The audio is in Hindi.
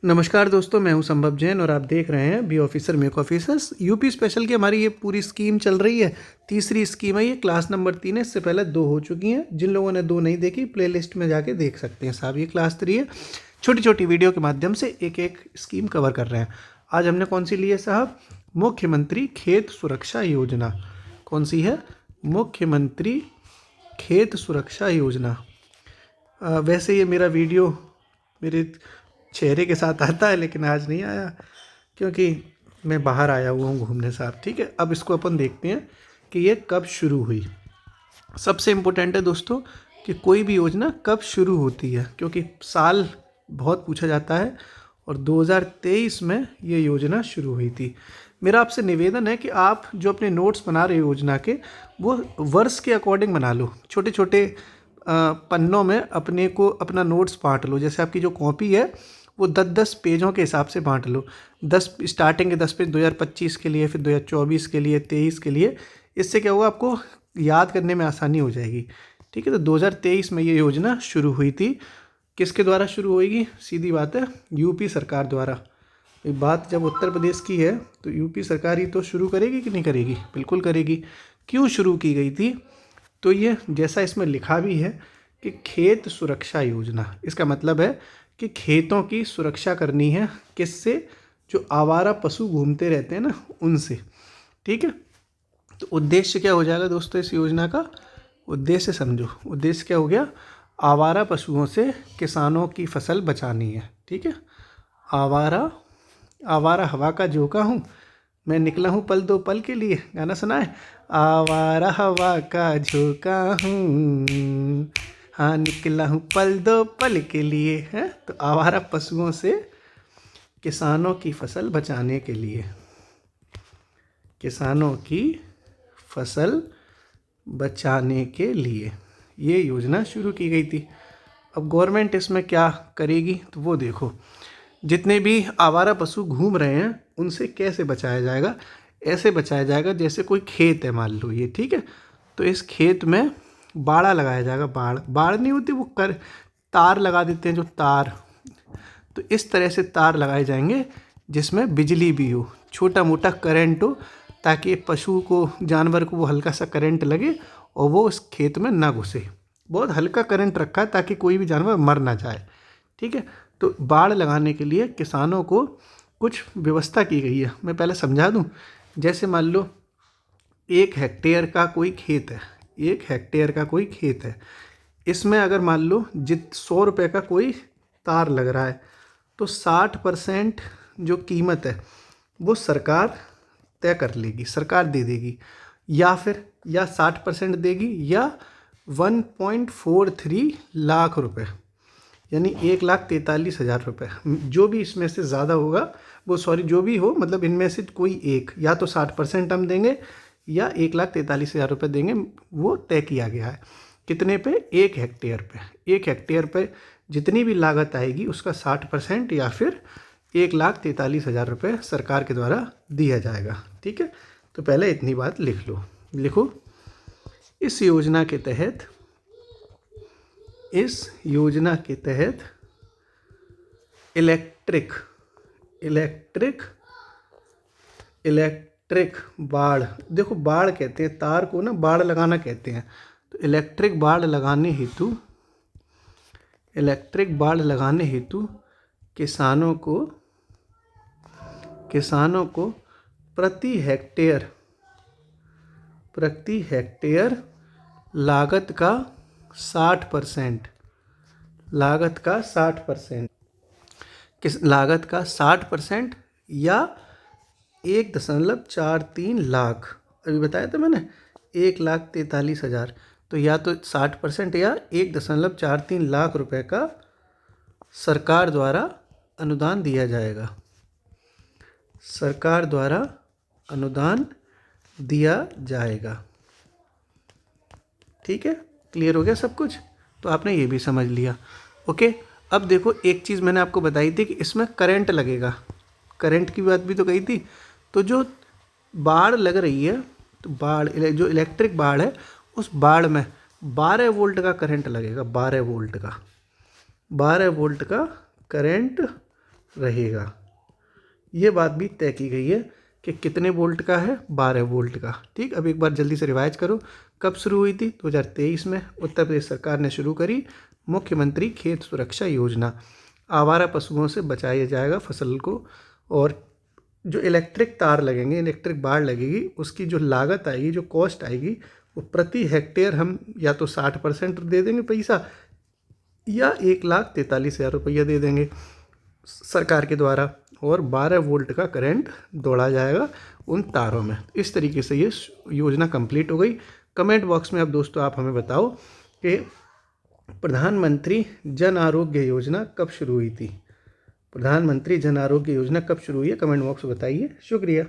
नमस्कार दोस्तों, मैं हूं संभव जैन और आप देख रहे हैं be officer make officers. UP special की हमारी ये पूरी स्कीम चल रही है। तीसरी स्कीम है, ये क्लास नंबर 3 है। इससे पहले 2 हो चुकी हैं। जिन लोगों ने 2 नहीं देखी, प्लेलिस्ट में जाके देख सकते हैं साहब। ये क्लास 3 है। छोटी छोटी वीडियो के माध्यम से एक एक स्कीम कवर कर रहे हैं। आज हमने कौन सी ली है साहब? मुख्यमंत्री खेत सुरक्षा योजना। कौन सी है? मुख्यमंत्री खेत सुरक्षा योजना। वैसे ये मेरा वीडियो मेरे चेहरे के साथ आता है, लेकिन आज नहीं आया क्योंकि मैं बाहर आया हुआ हूँ घूमने साहब। ठीक है, अब इसको अपन देखते हैं कि ये कब शुरू हुई। सबसे इम्पोर्टेंट है दोस्तों कि कोई भी योजना कब शुरू होती है, क्योंकि साल बहुत पूछा जाता है। और 2023 में ये योजना शुरू हुई थी। मेरा आपसे निवेदन है कि आप जो अपने नोट्स बना रहे हो योजना के, वो वर्ष के अकॉर्डिंग बना लो। छोटे छोटे पन्नों में अपने को अपना नोट्स बांट लो। जैसे आपकी जो कॉपी है वो 10-10 पेजों के हिसाब से बांट लो। 10 स्टार्टिंग के 10 पेज 2025 के लिए, फिर 2024 के लिए, 23 के लिए। इससे क्या होगा, आपको याद करने में आसानी हो जाएगी। ठीक है, तो 2023 में ये योजना शुरू हुई थी। किसके द्वारा शुरू होएगी? सीधी बात है, यूपी सरकार द्वारा। बात जब उत्तर प्रदेश की है तो यूपी सरकार ही तो शुरू करेगी कि नहीं करेगी? बिल्कुल करेगी। क्यों शुरू की गई थी? तो ये जैसा इसमें लिखा भी है कि खेत सुरक्षा योजना, इसका मतलब है कि खेतों की सुरक्षा करनी है। किससे? जो आवारा पशु घूमते रहते हैं ना, उनसे। ठीक है, तो उद्देश्य क्या हो जाएगा दोस्तों इस योजना का? उद्देश्य समझो। उद्देश्य क्या हो गया? आवारा पशुओं से किसानों की फसल बचानी है। ठीक है, आवारा आवारा हवा का झोंका हूँ, मैं निकला हूँ पल दो पल के लिए। गाना सुना है? आवारा हवा का झोंका हूँ, हाँ निकला हूँ पल दो पल के लिए। है तो आवारा पशुओं से किसानों की फसल बचाने के लिए, किसानों की फसल बचाने के लिए ये योजना शुरू की गई थी। अब गवर्नमेंट इसमें क्या करेगी तो वो देखो। जितने भी आवारा पशु घूम रहे हैं उनसे कैसे बचाया जाएगा? ऐसे बचाया जाएगा जैसे कोई खेत है, मान लो ये। ठीक है, तो इस खेत में बाड़ा लगाया जाएगा। बाड़ नहीं होती, वो तार लगा देते हैं जो तार। तो इस तरह से तार लगाए जाएंगे जिसमें बिजली भी हो, छोटा मोटा करंट हो, ताकि पशु को, जानवर को वो हल्का सा करंट लगे और वो उस खेत में ना घुसे। बहुत हल्का करंट रखा है ताकि कोई भी जानवर मर ना जाए। ठीक है, तो बाड़ लगाने के लिए किसानों को कुछ व्यवस्था की गई है। मैं पहले समझा दूं। जैसे मान लो 1 हेक्टेयर का कोई खेत है, 1 हेक्टेयर का कोई खेत है। इसमें अगर मान लो 100 रुपये का कोई तार लग रहा है, तो 60% जो कीमत है वो सरकार तय कर लेगी, सरकार दे देगी। या 60% देगी, या 1.43 लाख रुपए, यानी 1,43,000 रुपये। जो भी इसमें से ज़्यादा होगा, वो सॉरी जो भी हो, मतलब इनमें से कोई एक, या तो 60% हम देंगे या 1,43,000 रुपये देंगे। वो तय किया गया है। कितने पे? 1 हेक्टेयर पे। 1 हेक्टेयर पे जितनी भी लागत आएगी उसका 60% या फिर 1,43,000 रुपये सरकार के द्वारा दिया जाएगा। ठीक है, तो पहले इतनी बात लिख लो। लिखो, इस योजना के तहत इलेक्ट्रिक बाड़, देखो बाड़ कहते हैं तार को ना, बाड़ लगाना कहते हैं। तो इलेक्ट्रिक बाड़ लगाने हेतु किसानों को प्रति हेक्टेयर लागत का 60%, लागत का 60% या 1.43 लाख, अभी बताया था मैंने 1,43,000। तो या तो 60% या 1.43 लाख रुपए का सरकार द्वारा अनुदान दिया जाएगा। सरकार द्वारा अनुदान दिया जाएगा। ठीक है, क्लियर हो गया सब कुछ? तो आपने ये भी समझ लिया। ओके, अब देखो एक चीज़ मैंने आपको बताई थी कि इसमें करंट लगेगा। करंट की बात भी तो कही थी। तो जो बाड़ लग रही है, तो जो इलेक्ट्रिक बाड़ है, उस बाड़ में 12 वोल्ट का करंट लगेगा। 12 वोल्ट का करंट रहेगा। ये बात भी तय की गई है कि कितने वोल्ट का है, 12 वोल्ट का। ठीक, अब एक बार जल्दी से रिवाइज करो। कब शुरू हुई थी? 2023 में उत्तर प्रदेश सरकार ने शुरू करी मुख्यमंत्री खेत सुरक्षा योजना। आवारा पशुओं से बचाया जाएगा फसल को, और जो इलेक्ट्रिक तार लगेंगे, इलेक्ट्रिक बाड़ लगेगी, उसकी जो लागत आएगी, जो कॉस्ट आएगी, वो प्रति हेक्टेयर हम या तो 60% दे देंगे पैसा, या 1,43,000 रुपया दे देंगे सरकार के द्वारा, और 12 वोल्ट का करंट दौड़ा जाएगा उन तारों में। इस तरीके से ये योजना कंप्लीट हो गई। कमेंट बॉक्स में अब दोस्तों आप हमें बताओ कि प्रधानमंत्री जन आरोग्य योजना कब शुरू हुई थी। प्रधानमंत्री जन आरोग्य योजना कब शुरू हुई है, कमेंट बॉक्स में बताइए। शुक्रिया।